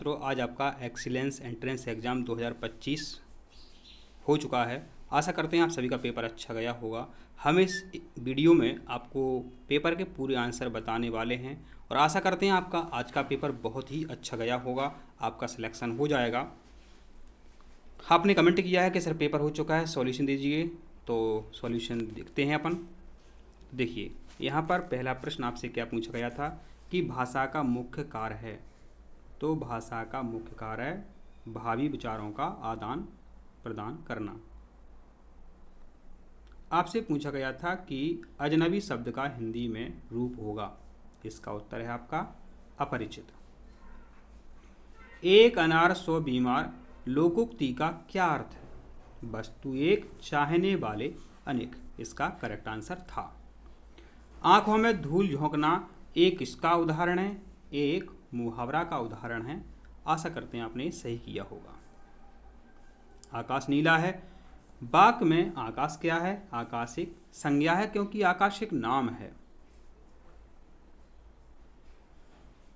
छात्रों, आज आपका एक्सीलेंस एंट्रेंस एग्ज़ाम 2025 हो चुका है। आशा करते हैं आप सभी का पेपर अच्छा गया होगा। हम इस वीडियो में आपको पेपर के पूरे आंसर बताने वाले हैं और आशा करते हैं आपका आज का पेपर बहुत ही अच्छा गया होगा, आपका सिलेक्शन हो जाएगा। आपने कमेंट किया है कि सर पेपर हो चुका है, सॉल्यूशन दीजिए, तो सॉल्यूशन देखते हैं अपन। देखिए, यहाँ पर पहला प्रश्न आपसे क्या पूछा गया था कि भाषा का मुख्य कार्य है। तो भाषा का मुख्य कार्य है भावी विचारों का आदान प्रदान करना। आपसे पूछा गया था कि अजनबी शब्द का हिंदी में रूप होगा। इसका उत्तर है आपका अपरिचित। एक अनार 100 बीमार लोकोक्ति का क्या अर्थ है। वस्तु एक, चाहने वाले अनेक। इसका करेक्ट आंसर था। आंखों में धूल झोंकना एक किसका उदाहरण है। एक मुहावरा का उदाहरण है। आशा करते हैं आपने सही किया होगा। आकाश नीला है। वाक्य में आकाश क्या है। आकाश एक संज्ञा है क्योंकि आकाश एक नाम है।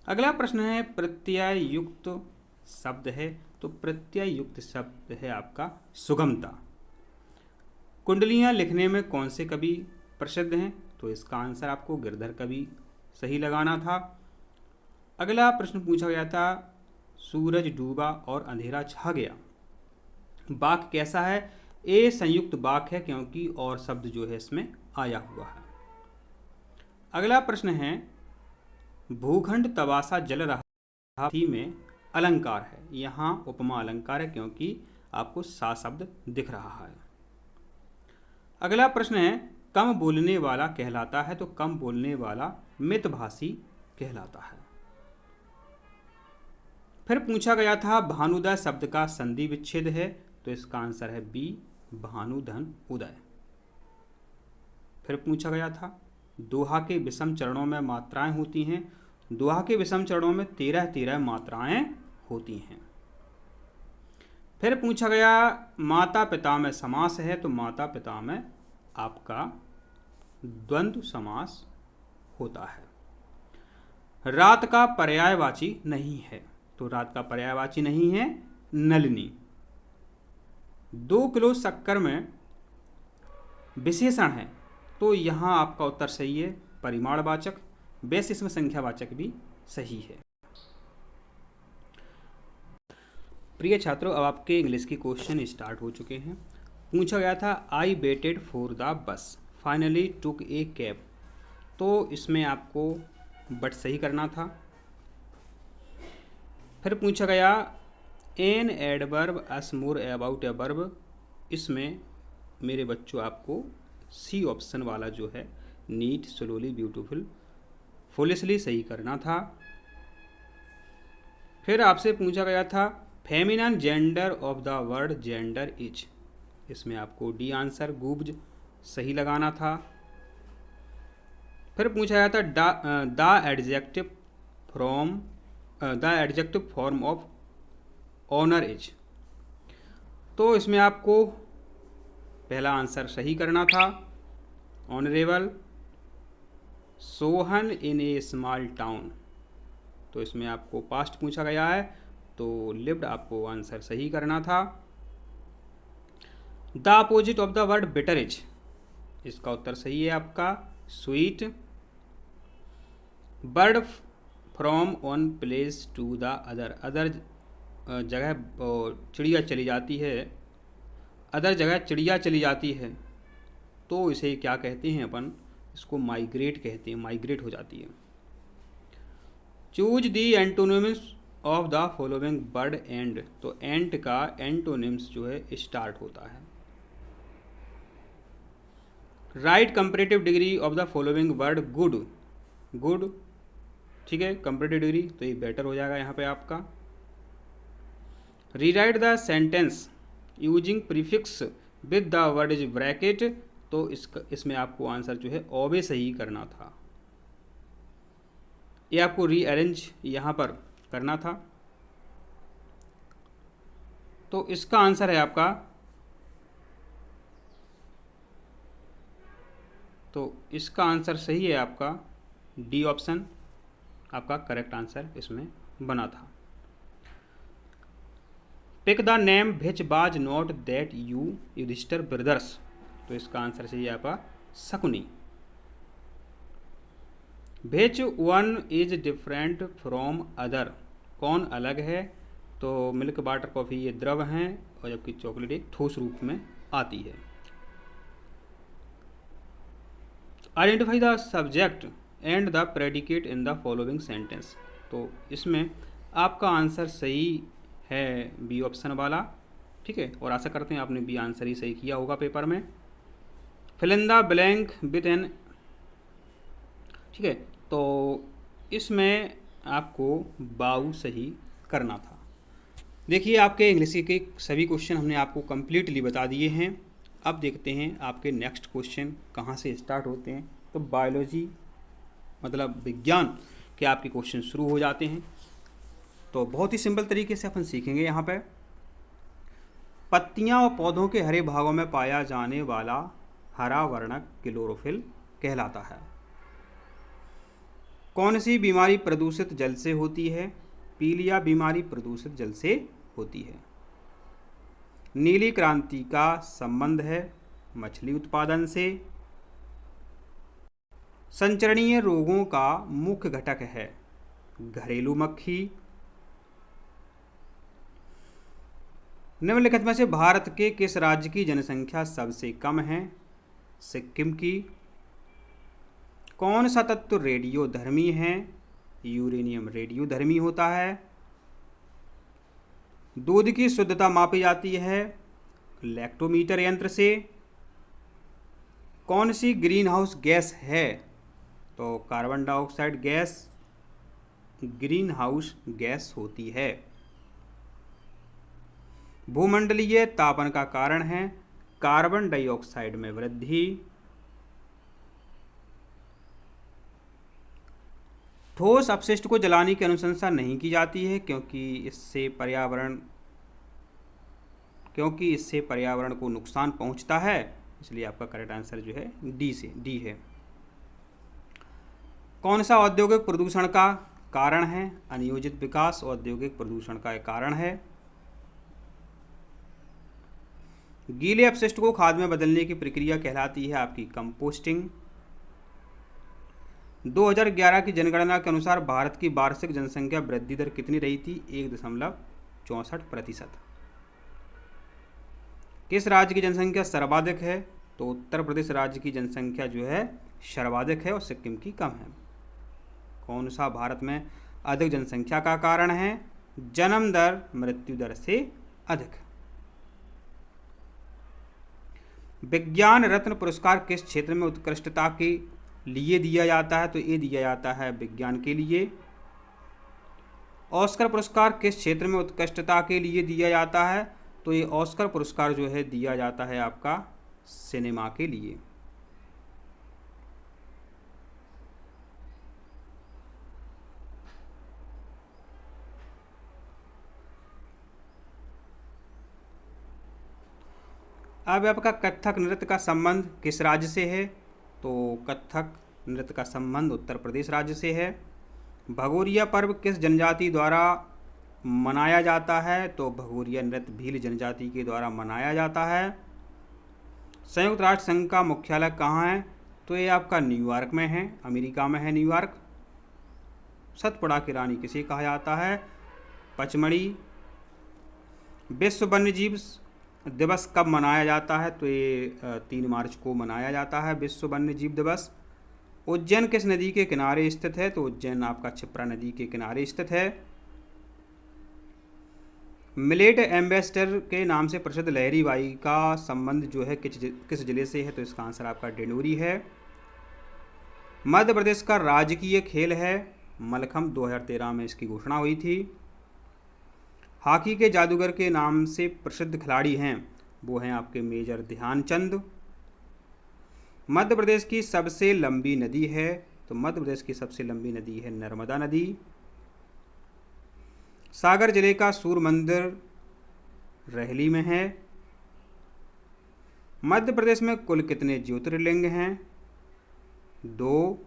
अगला प्रश्न है प्रत्यय युक्त शब्द है। तो प्रत्यय युक्त शब्द है आपका सुगमता। कुंडलियां लिखने में कौन से कवि प्रसिद्ध हैं। तो इसका आंसर आपको गिरधर कवि सही लगाना था। अगला प्रश्न पूछा गया था सूरज डूबा और अंधेरा छा गया। वाक्य कैसा है। ए संयुक्त वाक्य है क्योंकि और शब्द जो है इसमें आया हुआ है। अगला प्रश्न है भूखंड तबासा जल रहा थी में अलंकार है। यहाँ उपमा अलंकार है क्योंकि आपको सा शब्द दिख रहा है। अगला प्रश्न है कम बोलने वाला कहलाता है। तो कम बोलने वाला मितभाषी कहलाता है। फिर पूछा गया था भानुदय शब्द का संधि विच्छेद है। तो इसका आंसर है बी, भानुधन उदय। फिर पूछा गया था दोहा के विषम चरणों में मात्राएं होती हैं। दोहा के विषम चरणों में 13 मात्राएं होती हैं। फिर पूछा गया माता पिता में समास है। तो माता पिता में आपका द्वंद्व समास होता है। रात का पर्यायवाची नहीं है। तो रात का पर्यायवाची नहीं है नलिनी। 2 किलो शक्कर में विशेषण है। तो यहाँ आपका उत्तर सही है परिमाणवाचक। वैसे इसमें संख्यावाचक भी सही है। प्रिय छात्रों, अब आपके इंग्लिश के क्वेश्चन स्टार्ट हो चुके हैं। पूछा गया था I waited for the bus finally took A cab. तो इसमें आपको बट सही करना था। फिर पूछा गया an adverb us more about a verb. इसमें मेरे बच्चों आपको सी ऑप्शन वाला जो है नीट, स्लोली, ब्यूटीफुल, फुलिशली सही करना था। फिर आपसे पूछा गया था feminine gender of the word gender is. इसमें आपको डी आंसर गुब्ज सही लगाना था। फिर पूछा गया था the adjective form of honour is. तो इसमें आपको पहला आंसर सही करना था honourable. Sohan in a small town. तो इसमें आपको पास्ट पूछा गया है तो लिव्ड आपको आंसर सही करना था। The opposite of the word bitter is. इसका उत्तर सही है आपका sweet. Bird from one place to the other. Other जगह चिड़िया चली जाती है। अदर जगह चिड़िया चली जाती है तो इसे क्या कहते हैं अपन, इसको माइग्रेट कहते हैं, माइग्रेट हो जाती है। Choose the antonyms of the following word and. तो एंड का एंटोनिम्स जो है स्टार्ट होता है। Right comparative degree of the following word good. Good ठीक है, कंपैरेटिव डिग्री तो ये बेटर हो जाएगा यहाँ पे आपका। Rewrite the sentence using prefix with the word is bracket. तो इसमें आपको आंसर जो है ऑबे सही करना था। ये आपको रीअरेंज यहाँ पर करना था। तो इसका आंसर है आपका, तो इसका आंसर सही है आपका डी ऑप्शन, आपका करेक्ट आंसर इसमें बना था। Pick the name which was not that you Yudhishthir brothers, तो इसका आंसर चाहिए आपका Shakuni. Which one is different from other, कौन अलग है, तो मिल्क वाटर कॉफ़ी ये द्रव हैं और जबकि चॉकलेट एक ठोस रूप में आती है। Identify the subject and the predicate in the following sentence, तो इसमें आपका आंसर सही है बी ऑप्शन वाला, ठीक है, और आशा करते हैं आपने बी आंसर ही सही किया होगा पेपर में। Fill in the blank with an, ठीक है, तो इसमें आपको बाऊ सही करना था। देखिए आपके इंग्लिश के सभी क्वेश्चन हमने आपको कम्प्लीटली बता दिए हैं। अब देखते हैं आपके नेक्स्ट क्वेश्चन कहाँ से स्टार्ट होते हैं। तो बायोलॉजी मतलब विज्ञान के आपके क्वेश्चन शुरू हो जाते हैं। तो बहुत ही सिंपल तरीके से अपन सीखेंगे। यहाँ पे पत्तियाँ और पौधों के हरे भागों में पाया जाने वाला हरा वर्णक क्लोरोफिल कहलाता है। कौन सी बीमारी प्रदूषित जल से होती है? पीलिया बीमारी प्रदूषित जल से होती है। नीली क्रांति का संबंध है मछली उत्पादन से। संचरणीय रोगों का मुख्य घटक है घरेलू मक्खी। निम्नलिखित में से भारत के किस राज्य की जनसंख्या सबसे कम है? सिक्किम की। कौन सा तत्व रेडियोधर्मी है? यूरेनियम रेडियोधर्मी होता है। दूध की शुद्धता मापी जाती है लैक्टोमीटर यंत्र से। कौन सी ग्रीन हाउस गैस है? तो carbon dioxide gas green house gas होती है। भूमंडलीय तापन का कारण है कार्बन डाइऑक्साइड में वृद्धि। ठोस अपशिष्ट को जलाने की अनुशंसा नहीं की जाती है क्योंकि इससे पर्यावरण को नुकसान पहुंचता है, इसलिए आपका करेक्ट आंसर जो है डी है। कौन सा औद्योगिक प्रदूषण का कारण है? अनियोजित विकास औद्योगिक प्रदूषण का एक कारण है। गीले अपशिष्ट को खाद में बदलने की प्रक्रिया कहलाती है आपकी कंपोस्टिंग। 2011 की जनगणना के अनुसार भारत की वार्षिक जनसंख्या वृद्धि दर कितनी रही थी? 1.64%। किस राज्य की जनसंख्या सर्वाधिक है? तो उत्तर प्रदेश राज्य की जनसंख्या जो है सर्वाधिक है और सिक्किम की कम है। कौन सा भारत में अधिक जनसंख्या का कारण है? जन्म दर मृत्यु दर से अधिक। विज्ञान रत्न पुरस्कार किस क्षेत्र में उत्कृष्टता के लिए दिया जाता है? तो ये दिया जाता है विज्ञान के लिए। ऑस्कर पुरस्कार किस क्षेत्र में उत्कृष्टता के लिए दिया जाता है? तो ये ऑस्कर पुरस्कार जो है दिया जाता है आपका सिनेमा के लिए। अब आपका कथक नृत्य का संबंध किस राज्य से है? तो कथक नृत्य का संबंध उत्तर प्रदेश राज्य से है। भगोरिया पर्व किस जनजाति द्वारा मनाया जाता है? तो भगोरिया नृत्य भील जनजाति के द्वारा मनाया जाता है। संयुक्त राष्ट्र संघ का मुख्यालय कहाँ है? तो ये आपका न्यूयॉर्क में है, अमेरिका में है न्यूयॉर्क। सतपुड़ा की रानी किसे कहा जाता है? पचमढ़ी। विश्व वन्यजीव दिवस कब मनाया जाता है? तो ये 3 मार्च को मनाया जाता है विश्व वन्यजीव दिवस। उज्जैन किस नदी के किनारे स्थित है? तो उज्जैन आपका क्षिप्रा नदी के किनारे स्थित है। मिलेट एम्बेसडर के नाम से प्रसिद्ध लहरी बाई का संबंध जो है किस जिले से है? तो इसका आंसर आपका डिंडोरी है। मध्य प्रदेश का राजकीय खेल है मलखम्ब। 2013 में इसकी घोषणा हुई थी। हॉकी के जादूगर के नाम से प्रसिद्ध खिलाड़ी हैं, वो हैं आपके मेजर ध्यानचंद। मध्य प्रदेश की सबसे लंबी नदी है? तो मध्य प्रदेश की सबसे लंबी नदी है नर्मदा नदी। सागर जिले का सूर्य मंदिर रहली में है। मध्य प्रदेश में कुल कितने ज्योतिर्लिंग हैं? 2।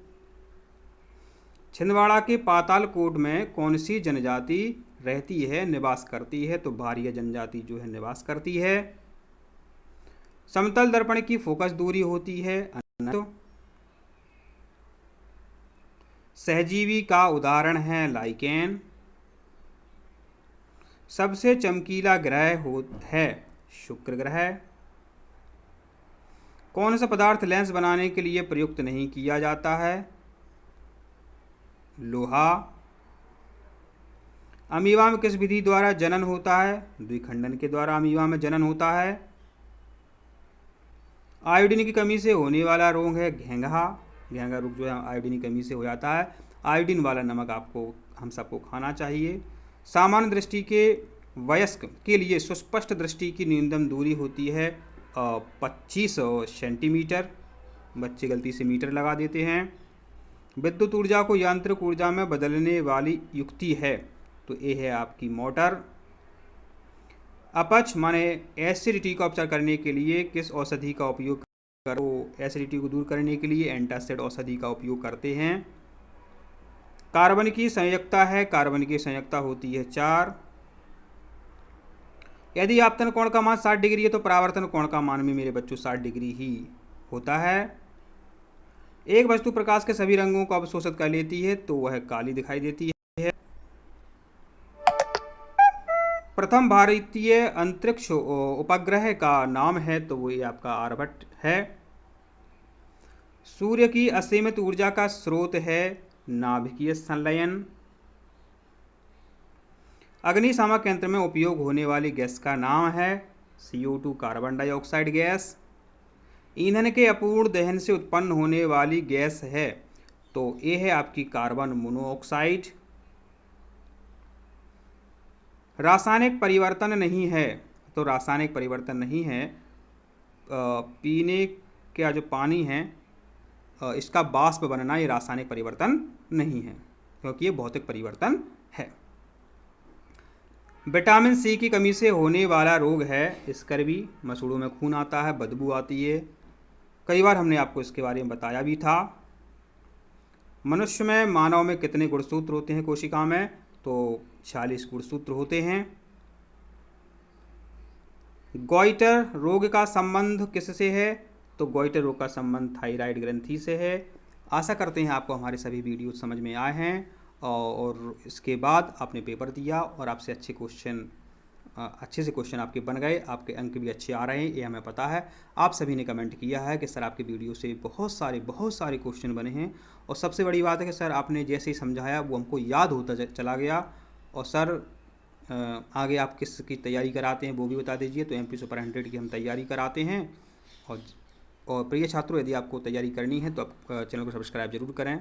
छिंदवाड़ा के पातालकोट में कौन सी जनजाति रहती है, निवास करती है? तो भारिया जनजाति जो है निवास करती है। समतल दर्पण की फोकस दूरी होती है अनंत। सहजीवी का उदाहरण है लाइकेन। सबसे चमकीला ग्रह है शुक्र ग्रह। कौन सा पदार्थ लेंस बनाने के लिए प्रयुक्त नहीं किया जाता है? लोहा। अमीबा में किस विधि द्वारा जनन होता है? द्विखंडन के द्वारा अमीबा में जनन होता है। आयोडीन की कमी से होने वाला रोग है घेंघा। घेंघा रोग जो है आयोडीन की कमी से हो जाता है। आयोडीन वाला नमक हम सबको खाना चाहिए। सामान्य दृष्टि के वयस्क के लिए सुस्पष्ट दृष्टि की न्यूनतम दूरी होती है 25 सेंटीमीटर। बच्चे गलती से मीटर लगा देते हैं। विद्युत ऊर्जा को यांत्रिक ऊर्जा में बदलने वाली युक्ति है, तो ये है आपकी मोटर। अपच माने एसिडिटी का उपचार करने के लिए किस औषधि का उपयोग करो? एसिडिटी को दूर करने के लिए एंटासिड औषधि का उपयोग करते हैं। कार्बन की संयुक्ता है, कार्बन की संयुक्ता होती है 4। यदि आपतन कोण का मान 60 डिग्री है तो परावर्तन कोण का मान भी मेरे बच्चों 60 डिग्री ही होता है। एक वस्तु प्रकाश के सभी रंगों को अवशोषित कर लेती है तो वह काली दिखाई देती है। प्रथम भारतीय अंतरिक्ष उपग्रह का नाम है तो वो ये आपका आर्यभट्ट है। सूर्य की असीमित ऊर्जा का स्रोत है नाभिकीय संलयन। अग्निशामक यंत्र में उपयोग होने वाली गैस का नाम है CO2 कार्बन डाइऑक्साइड गैस। ईंधन के अपूर्ण दहन से उत्पन्न होने वाली गैस है तो ये है आपकी कार्बन मोनोऑक्साइड। रासायनिक परिवर्तन नहीं है, तो रासायनिक परिवर्तन नहीं है। पीने का जो पानी है इसका वाष्प बनना ये रासायनिक परिवर्तन नहीं है, क्योंकि ये भौतिक परिवर्तन है। विटामिन सी की कमी से होने वाला रोग है स्कर्वी। मसूड़ों में खून आता है, बदबू आती है। कई बार हमने आपको इसके बारे में बताया भी था। मनुष्य में, मानव में कितने गुणसूत्र होते हैं कोशिका में? तो 46 गुणसूत्र होते हैं। गॉइटर रोग का संबंध किससे है? तो गॉइटर रोग का संबंध थायराइड ग्रंथि से है। आशा करते हैं आपको हमारे सभी वीडियो समझ में आए हैं और इसके बाद आपने पेपर दिया और आपसे अच्छे से क्वेश्चन आपके बन गए, आपके अंक भी अच्छे आ रहे हैं, ये हमें पता है। आप सभी ने कमेंट किया है कि सर आपके वीडियो से बहुत सारे क्वेश्चन बने हैं और सबसे बड़ी बात है कि सर आपने जैसे ही समझाया वो हमको याद होता चला गया। और सर आगे आप किसकी तैयारी कराते हैं वो भी बता दीजिए। तो MP सुपर 100 की हम तैयारी कराते हैं। और प्रिय छात्रों, यदि आपको तैयारी करनी है तो आप चैनल को सब्सक्राइब जरूर करें।